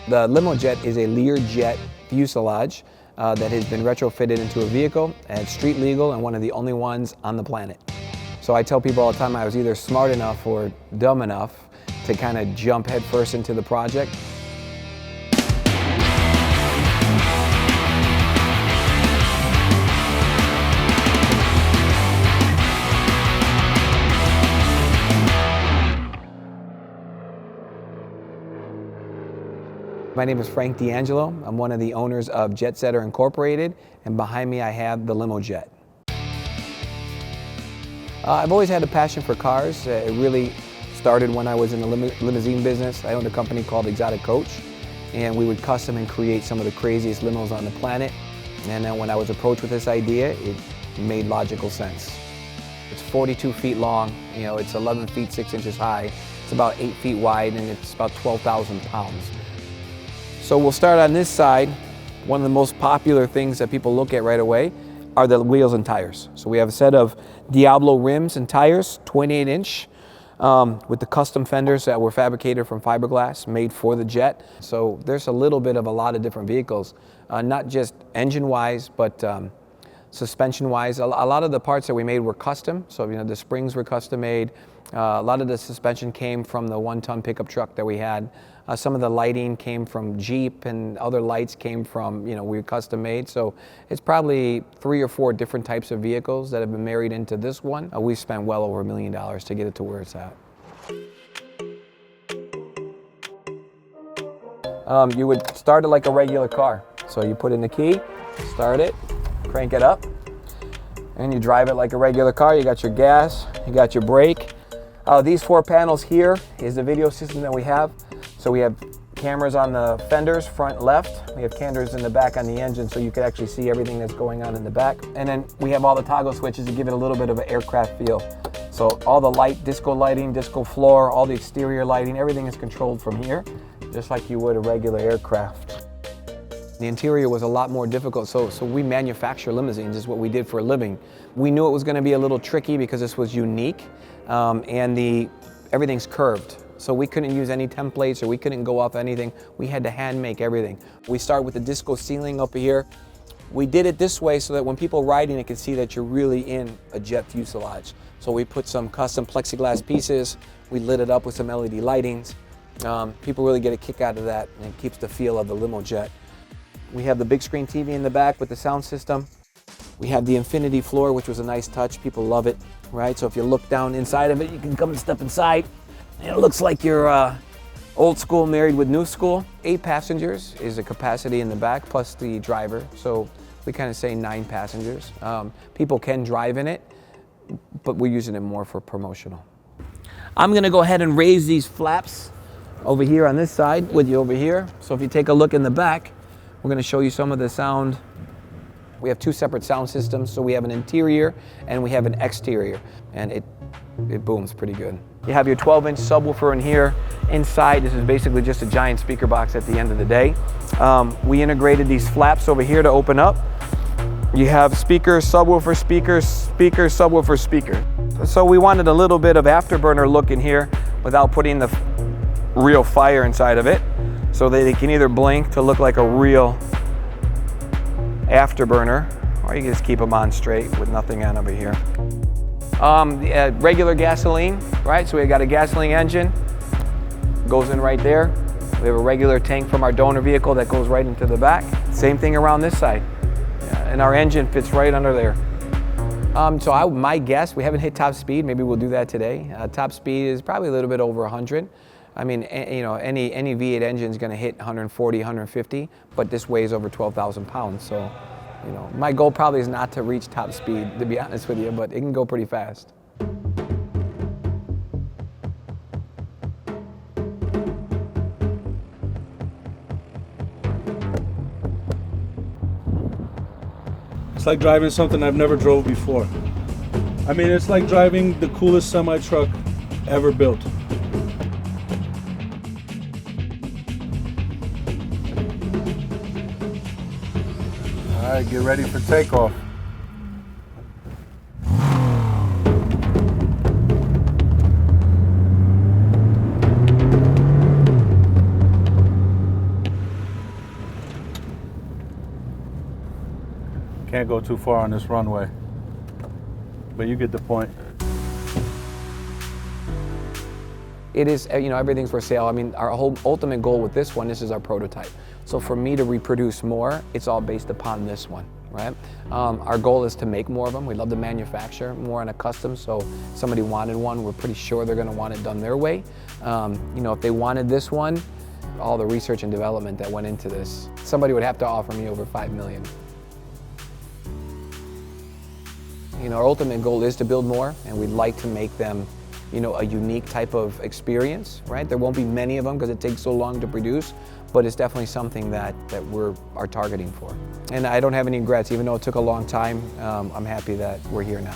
The Limo Jet is a Learjet fuselage that has been retrofitted into a vehicle, and it's street legal and one of the only ones on the planet. So I tell people all the time I was either smart enough or dumb enough to kind of jump headfirst into the project. My name is Frank DeAngelo. I'm one of the owners of Jet Setter Incorporated, and behind me I have the Limo Jet. I've always had a passion for cars. It really started when I was in the limousine business. I owned a company called Exotic Coach, and we would custom and create some of the craziest limos on the planet. And then when I was approached with this idea, it made logical sense. It's 42 feet long, it's 11 feet 6 inches high, it's about 8 feet wide, and it's about 12,000 pounds. So we'll start on this side. One of the most popular things that people look at right away are the wheels and tires. So we have a set of Diablo rims and tires, 28-inch, with the custom fenders that were fabricated from fiberglass, made for the Jet. So there's a little bit of a lot of different vehicles, not just engine-wise, but suspension-wise. A lot of the parts that we made were custom. So the springs were custom made. A lot of the suspension came from the 1-ton pickup truck that we had. Some of the lighting came from Jeep, and other lights came from, we custom made. So it's probably 3 or 4 different types of vehicles that have been married into this one. We spent well over $1 million to get it to where it's at. You would start it like a regular car. So you put in the key, start it, crank it up, and you drive it like a regular car. You got your gas, you got your brake. These 4 panels here is the video system that we have. So we have cameras on the fenders, front left. We have cameras in the back on the engine, so you can actually see everything that's going on in the back. And then we have all the toggle switches to give it a little bit of an aircraft feel. So all the disco lighting, disco floor, all the exterior lighting, everything is controlled from here, just like you would a regular aircraft. The interior was a lot more difficult, so we manufacture limousines, is what we did for a living. We knew it was going to be a little tricky because this was unique, and everything's curved. So we couldn't use any templates, or we couldn't go off anything. We had to hand make everything. We start with the disco ceiling up here. We did it this way so that when people riding it can see that you're really in a jet fuselage. So we put some custom plexiglass pieces. We lit it up with some LED lightings. People really get a kick out of that, and it keeps the feel of the Limo Jet. We have the big screen TV in the back with the sound system. We have the infinity floor, which was a nice touch. People love it, right? So if you look down inside of it, you can come and step inside. And it looks like you're old school married with new school. 8 passengers is the capacity in the back, plus the driver. So we kind of say 9 passengers. People can drive in it, but we're using it more for promotional. I'm gonna go ahead and raise these flaps over here on this side with you over here. So if you take a look in the back, we're gonna show you some of the sound. We have 2 separate sound systems. So we have an interior and we have an exterior, and it booms pretty good. You have your 12-inch subwoofer in here. Inside, this is basically just a giant speaker box at the end of the day. We integrated these flaps over here to open up. You have speaker, subwoofer, speaker, speaker, subwoofer, speaker. So we wanted a little bit of afterburner look in here without putting the real fire inside of it, so that it can either blink to look like a real afterburner, or you can just keep them on straight with nothing on over here. Regular gasoline, right? So we got a gasoline engine, goes in right there. We have a regular tank from our donor vehicle that goes right into the back. Same thing around this side. And our engine fits right under there. My guess, we haven't hit top speed. Maybe we'll do that today. Top speed is probably a little bit over 100. I mean, any V8 engine is going to hit 140, 150, but this weighs over 12,000 pounds. So, my goal probably is not to reach top speed, to be honest with you, but it can go pretty fast. It's like driving something I've never drove before. I mean, it's like driving the coolest semi-truck ever built. All right, get ready for takeoff. Can't go too far on this runway. But you get the point. It is, you know, everything's for sale. I mean, our whole ultimate goal with this one, this is our prototype. So for me to reproduce more, it's all based upon this one, right? Our goal is to make more of them. We'd love to manufacture more on a custom, so if somebody wanted one, we're pretty sure they're gonna want it done their way. You know, if they wanted this one, all the research and development that went into this, somebody would have to offer me over $5 million. You know, our ultimate goal is to build more, and we'd like to make them, you know, a unique type of experience, right? There won't be many of them because it takes so long to produce, but it's definitely something that we are targeting for. And I don't have any regrets, even though it took a long time. I'm happy that we're here now.